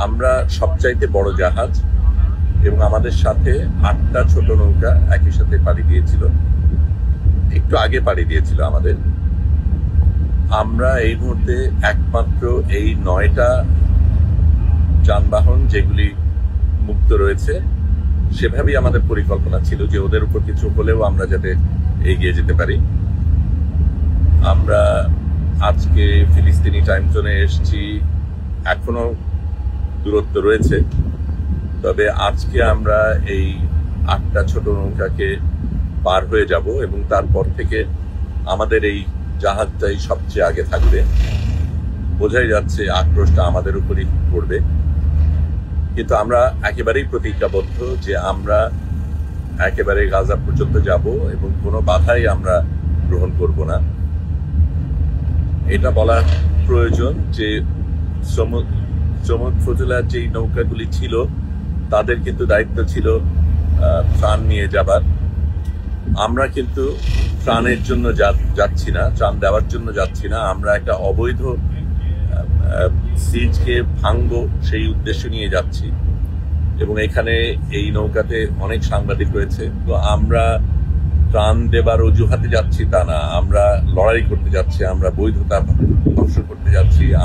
আমরা সবচাইতে বড় জাহাজ এবং আমাদের সাথে 8টা ছোট নৌকা একই সাথে পাড়ি দিয়েছিল, একটু আগে পাড়ি দিয়েছিল আমাদের। আমরা এই মুহূর্তে একমাত্র এই 9টা যানবাহন যেগুলি মুক্ত রয়েছে, সেভাবেই আমাদের পরিকল্পনা ছিল যে ওদের উপর কিছু হলেও আমরা যাতে এগিয়ে যেতে পারি। আমরা আজকে ফিলিস্তিনি টাইম জোনে এসেছি, এখনো দূরত্ব রয়েছে, তবে আজকে আমরা এই 8টা ছোট নৌকাকে পার হয়ে যাব এবং তারপর থেকে আমাদের এই জাহাজটাই সবচেয়ে আগে থাকবে। বোঝাই যাচ্ছে আক্রোশটা আমাদের উপরই পড়বে, কিন্তু আমরা একেবারেই প্রতিজ্ঞাবদ্ধ যে আমরা একেবারে গাজা পর্যন্ত যাব এবং কোনো বাধাই আমরা গ্রহণ করব না। এটা বলা প্রয়োজন যে চমক ফজলার যেই নৌকাগুলি ছিল তাদের কিন্তু দায়িত্ব ছিল ত্রাণ নিয়ে যাবার। আমরা কিন্তু ত্রাণের জন্য যাচ্ছি না, ত্রাণ দেওয়ার জন্য যাচ্ছি না। আমরা একটা অবৈধ সিজকে ভাঙবো সেই উদ্দেশ্য নিয়ে যাচ্ছি এবং এখানে এই নৌকাতে অনেক সাংবাদিক রয়েছে। তো আমরা ত্রাণ দেবার অজুহাতে যাচ্ছি তা না, আমরা লড়াই করতে যাচ্ছি, আমরা বৈধতা ধ্বংস করতে যাচ্ছি।